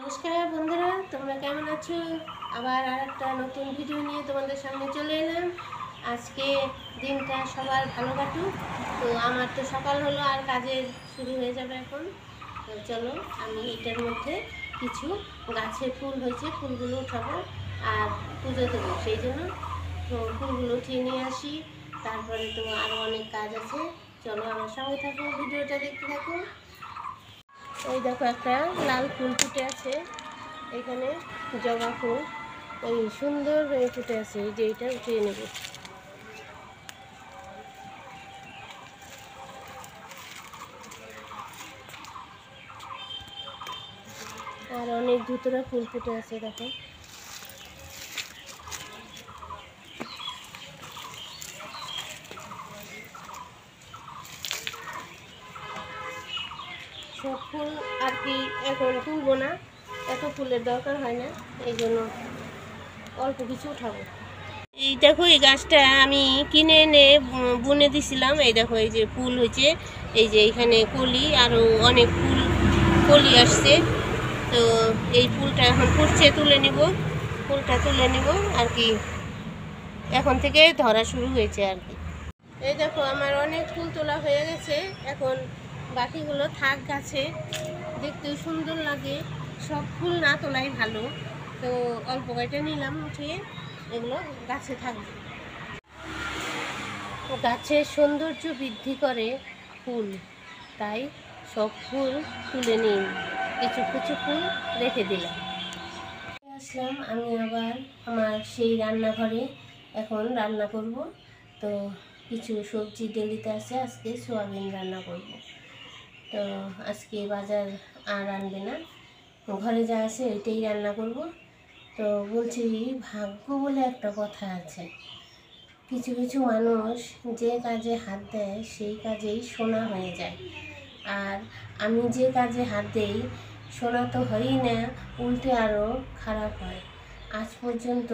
নমস্কার বন্ধুরা, তোমরা কেমন আছো? আবার আরেকটা নতুন ভিডিও নিয়ে তোমাদের সামনে চলে এলাম। আজকে দিনটা সবার ভালো কাটুক। তো আমার তো সকাল হলো, আর কাজের শুরু হয়ে যাবে এখন। তো চলো, আমি এটার মধ্যে কিছু গাছে ফুল হয়েছে, ফুলগুলো উঠাবো আর পুজো দেবো। সেই জন্য ফুলগুলো উঠিয়ে নিয়ে আসি। তারপরে তো আরও অনেক কাজ আছে। চলো আমার সঙ্গে থাকো, ভিডিওটা দেখতে থাকো। এই দেখো, একটা লাল ফুল ফুটে আছে এখানে, জবা ফুল। এই সুন্দর ফুটে আছে, এই যে এটা উঠিয়ে নেব। আর অনেক ধুতরা ফুল ফুটে আছে দেখো। সব ফুল আর কি এখন তুলবো না, এত ফুলের দরকার হয় না, এই জন্য অল্প কিছু উঠাবো। এই দেখো, এই গাছটা আমি কিনে এনে বুনে দিছিলাম। এই দেখো, এই যে ফুল হয়েছে, এই যে এখানে কলি, আরও অনেক ফুল কলি আসছে। তো এই ফুলটা এখন ফুটছে, তুলে নিব, ফুলটা তুলে নিব আর কি। এখন থেকে ধরা শুরু হয়েছে আর কি। এই দেখো, আমার অনেক ফুল তোলা হয়ে গেছে। এখন বাকিগুলো থাক গাছে, দেখতেও সুন্দর লাগে। সব ফুল না তোলাই ভালো, তো অল্প কয়টা নিলাম উঠিয়ে, এগুলো গাছে থাকবে। গাছের সৌন্দর্য বৃদ্ধি করে ফুল, তাই সব ফুল তুলে নিই, কিছু কিছু ফুল রেখে দিলাম। আসলাম আমি আবার আমার সেই রান্নাঘরে, এখন রান্না করব। তো কিছু সবজি ডেলিতে আছে, আজকে সোয়াবিন রান্না করব। তো আজকে বাজার আর আনবে না, ঘরে যা আছে ওইটাই রান্না করব। তো বলছি, ভাগ্য বলে একটা কথা আছে। কিছু কিছু মানুষ যে কাজে হাত দেয় সেই কাজেই সোনা হয়ে যায়। আর আমি যে কাজে হাত দেই, সোনা তো হয়ই না, উল্টে আরও খারাপ হয়। আজ পর্যন্ত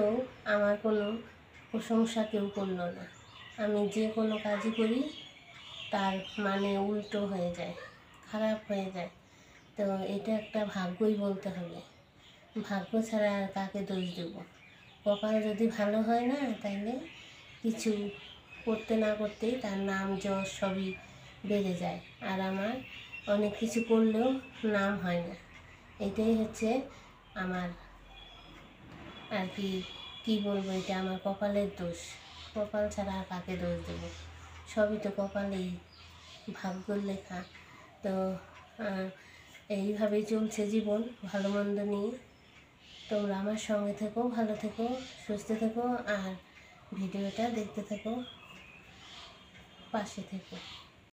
আমার কোনো প্রশংসা কেউ করলো না। আমি যে কোনো কাজই করি তার মানে উল্টো হয়ে যায়, খারাপ হয়ে যায়। তো এটা একটা ভাগ্যই বলতে হবে। ভাগ্য ছাড়া আর কাকে দোষ দেব? কপাল যদি ভালো হয় না, তাইলে কিছু করতে না করতেই তার নাম যশ সবই বেড়ে যায়। আর আমার অনেক কিছু করলেও নাম হয় না। এটাই হচ্ছে আমার আর কি, কী বলবো, এটা আমার কপালের দোষ। কপাল ছাড়া আর কাকে দোষ দেবো? সবই তো কপালেই, ভাগ্যর লেখা। তো এইভাবেই চলছে জীবন, ভালো মন্দ নিয়ে। তোমরা আমার সঙ্গে থেকো, ভালো থেকো, সুস্থ থেকো, আর ভিডিওটা দেখতে থেকো, পাশে থেকো।